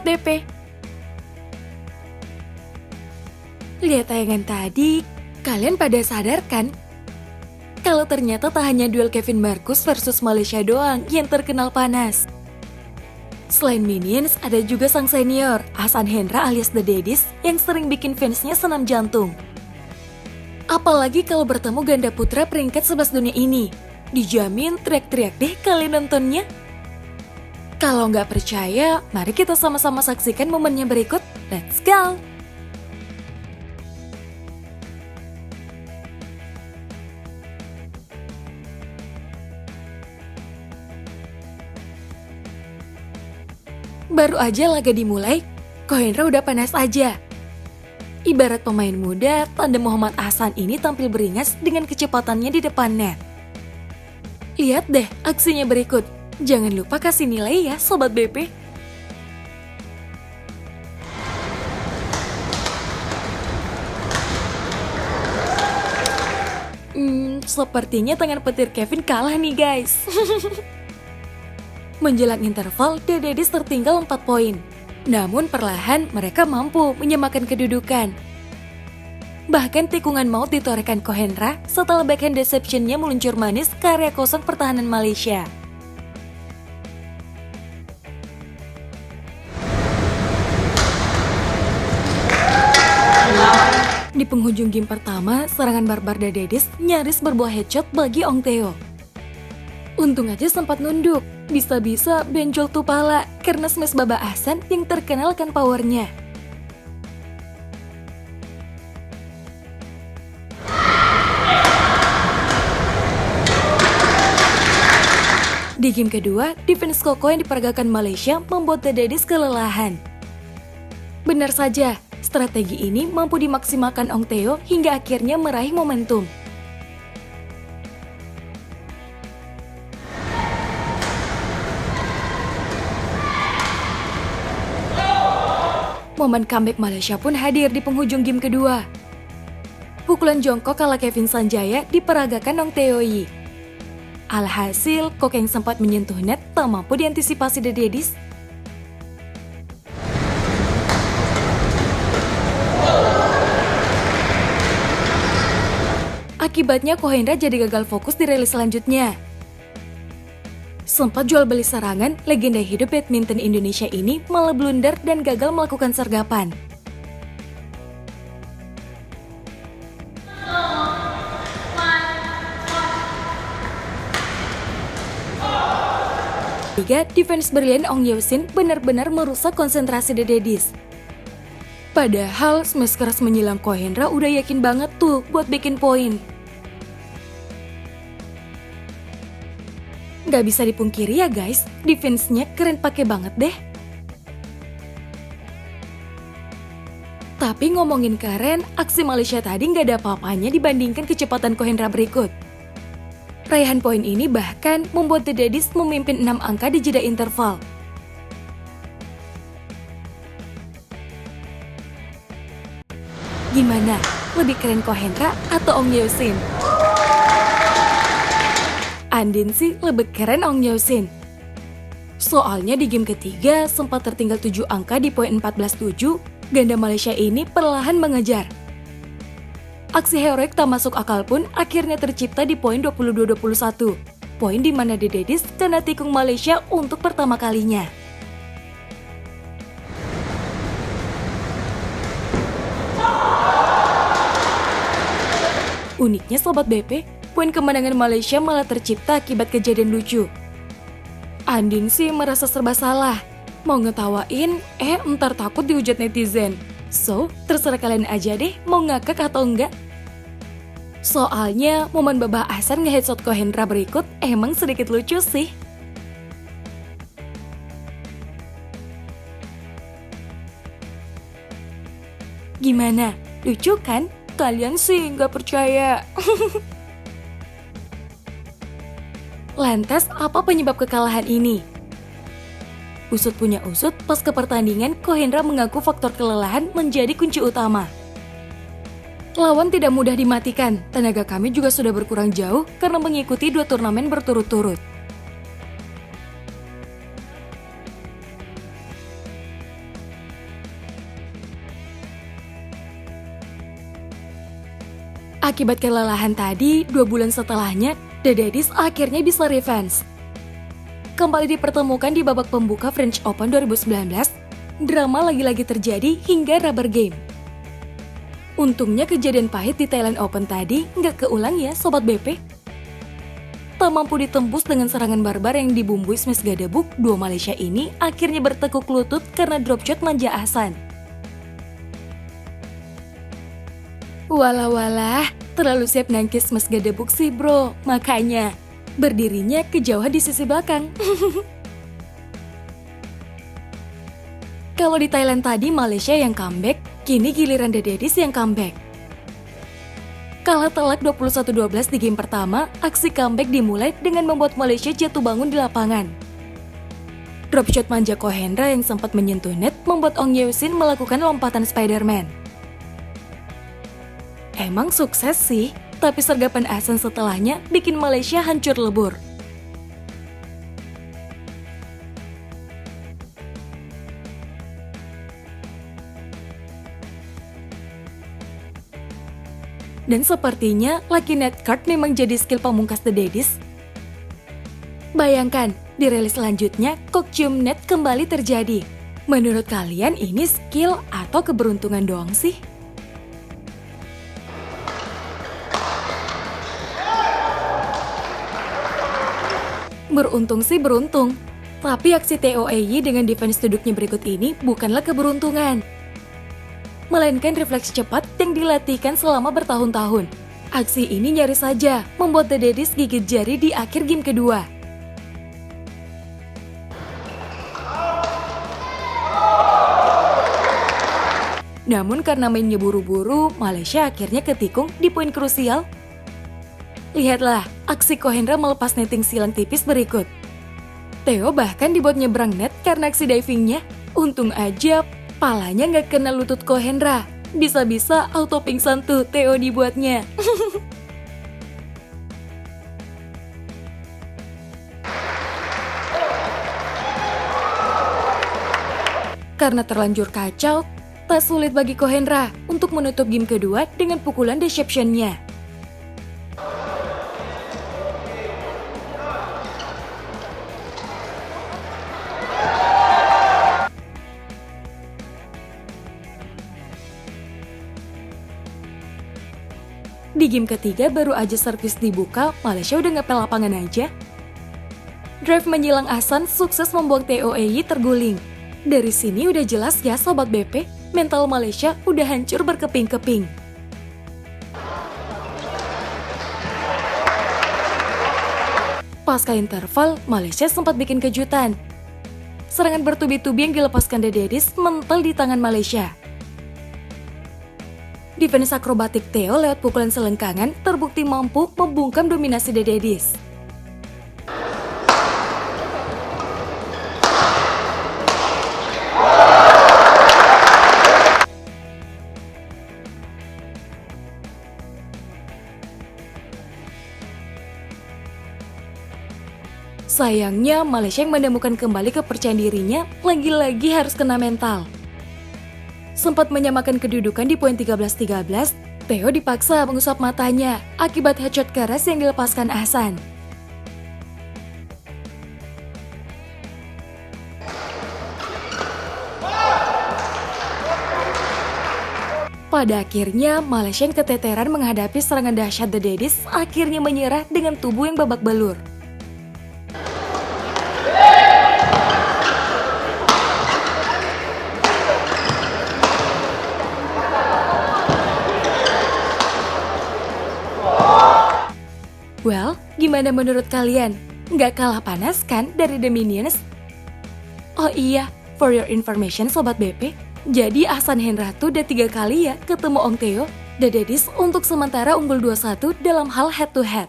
Sobat BP. Lihat tayangan tadi, kalian pada sadar kan? Kalau ternyata tak hanya duel Kevin Marcus versus Malaysia doang yang terkenal panas. Selain Minions, ada juga sang senior, Ahsan Hendra alias The Daddies, yang sering bikin fansnya senam jantung. Apalagi kalau bertemu ganda putra peringkat 11 dunia ini. Dijamin teriak-teriak deh kalian nontonnya. Kalau nggak percaya, mari kita sama-sama saksikan momennya berikut. Let's go! Baru aja laga dimulai, Ko Hendra udah panas aja. Ibarat pemain muda, tandem Muhammad Ahsan ini tampil beringas dengan kecepatannya di depan net. Lihat deh aksinya berikut. Jangan lupa kasih nilai ya Sobat BP. Sepertinya tangan petir Kevin kalah nih guys. Menjelang interval, The Daddies tertinggal 4 poin. Namun perlahan mereka mampu menyamakan kedudukan. Bahkan tikungan maut ditorehkan Ko Hendra setelah backhand deception-nya meluncur manis ke area kosong pertahanan Malaysia. Di penghujung game pertama, serangan barbar The Daddies nyaris berbuah headshot bagi Ong Theo. Untung aja sempat nunduk, bisa-bisa benjol tuh pala karena smash Baba Ahsan yang terkenal kan powernya. Di game kedua, defense Koko yang diperagakan Malaysia membuat The Daddies kelelahan. Benar saja, strategi ini mampu dimaksimalkan Ong Theo hingga akhirnya meraih momentum. Momen comeback Malaysia pun hadir di penghujung game kedua. Pukulan jongkok ala Kevin Sanjaya diperagakan Ong Theo Yi. Alhasil, Kok yang sempat menyentuh net tak mampu diantisipasi The Daddies. Akibatnya Ko Hendra jadi gagal fokus di rally selanjutnya. Sempat jual beli serangan, legenda hidup badminton Indonesia ini malah blunder dan gagal melakukan sergapan. Tiga, defense brilian Ong Yeo Sin benar-benar merusak konsentrasi The Daddies. Padahal smash keras menyilang Ko Hendra udah yakin banget tuh buat bikin poin. Gak bisa dipungkiri ya guys, defense-nya keren pake banget deh. Tapi ngomongin keren, aksi Malaysia tadi gak ada apa-apanya dibandingkan kecepatan Ko Hendra berikut. Raihan poin ini bahkan membuat The Daddies memimpin 6 angka di jeda interval. Gimana? Lebih keren Ko Hendra atau Ong Yeo Sin? Andin sih lebih keren Ong Yeo Sin. Soalnya di game ketiga sempat tertinggal 7 angka di poin 14-7, ganda Malaysia ini perlahan mengejar. Aksi heroik tak masuk akal pun akhirnya tercipta di poin 22-21. Poin di mana The Daddies kena tikung Malaysia untuk pertama kalinya. Uniknya Sobat BP, poin kemenangan Malaysia malah tercipta akibat kejadian lucu. Andin sih merasa serba salah. Mau ngetawain, entar takut dihujat netizen. So, terserah kalian aja deh mau ngakak atau enggak. Soalnya, momen Baba Ahsan nge-headshot Ko Hendra berikut emang sedikit lucu sih. Gimana? Lucu kan? Kalian sih nggak percaya. Lantas, apa penyebab kekalahan ini? Usut punya usut, pas ke pertandingan, Ko Hendra mengaku faktor kelelahan menjadi kunci utama. Lawan tidak mudah dimatikan, tenaga kami juga sudah berkurang jauh karena mengikuti 2 turnamen berturut-turut. Akibat kelelahan tadi, 2 bulan setelahnya, The Daddies akhirnya bisa revenge. Kembali dipertemukan di babak pembuka French Open 2019, drama lagi-lagi terjadi hingga rubber game. Untungnya kejadian pahit di Thailand Open tadi nggak keulang ya Sobat BP. Tak mampu ditembus dengan serangan barbar yang dibumbui smash gadebuk, dua Malaysia ini akhirnya bertekuk lutut karena drop shot manja Ahsan. Walah, terlalu siap nangkis smash gadebuk sih bro, makanya berdirinya kejauhan di sisi belakang. Kalau di Thailand tadi Malaysia yang comeback, kini giliran The Daddies yang comeback. Kalah telak 21-12 di game pertama, aksi comeback dimulai dengan membuat Malaysia jatuh bangun di lapangan. Drop shot manja Ko Hendra yang sempat menyentuh net membuat Ong Yeo-sin melakukan lompatan Spider-Man. Emang sukses sih, tapi sergapan Ahsan setelahnya bikin Malaysia hancur lebur. Dan sepertinya Lucky Net Card memang jadi skill pamungkas The Daddies. Bayangkan, di rilis selanjutnya Kok Cium Net kembali terjadi. Menurut kalian ini skill atau keberuntungan doang sih? Beruntung sih beruntung. Tapi aksi TOEY dengan defense duduknya berikut ini bukanlah keberuntungan, melainkan refleks cepat yang dilatihkan selama bertahun-tahun. Aksi ini nyaris saja membuat The Daddies gigit jari di akhir game kedua. Namun karena mainnya buru-buru, Malaysia akhirnya ketikung di poin krusial. Lihatlah, aksi Ko Hendra melepas netting silang tipis berikut. Theo bahkan dibuat nyebrang net karena aksi divingnya. Untung aja palanya nggak kena lutut Ko Hendra. Bisa-bisa auto pingsan tuh Theo dibuatnya. Karena terlanjur kacau, tak sulit bagi Ko Hendra untuk menutup game kedua dengan pukulan deception-nya. Di game ketiga baru aja servis dibuka, Malaysia udah ngepel lapangan aja. Drive menyilang Ahsan sukses membuat TOEY terguling. Dari sini udah jelas ya Sobat BP, mental Malaysia udah hancur berkeping-keping. Pasca interval, Malaysia sempat bikin kejutan. Serangan bertubi-tubi yang dilepaskan The Daddies mental di tangan Malaysia. Defense akrobatik Theo lewat pukulan selengkangan terbukti mampu membungkam dominasi The Daddies. Sayangnya Malaysia yang menemukan kembali kepercayaan dirinya lagi-lagi harus kena mental. Sempat menyamakan kedudukan di poin 13-13, Theo dipaksa mengusap matanya akibat headshot keras yang dilepaskan Ahsan. Pada akhirnya, Malaysia yang keteteran menghadapi serangan dahsyat The Daddies akhirnya menyerah dengan tubuh yang babak belur. Well, gimana menurut kalian? Nggak kalah panas kan dari The Minions? Oh iya, for your information Sobat BP, jadi Ahsan Hendra tuh udah 3 kali ya ketemu Ong Theo, The Daddies untuk sementara unggul 2-1 dalam hal head to head.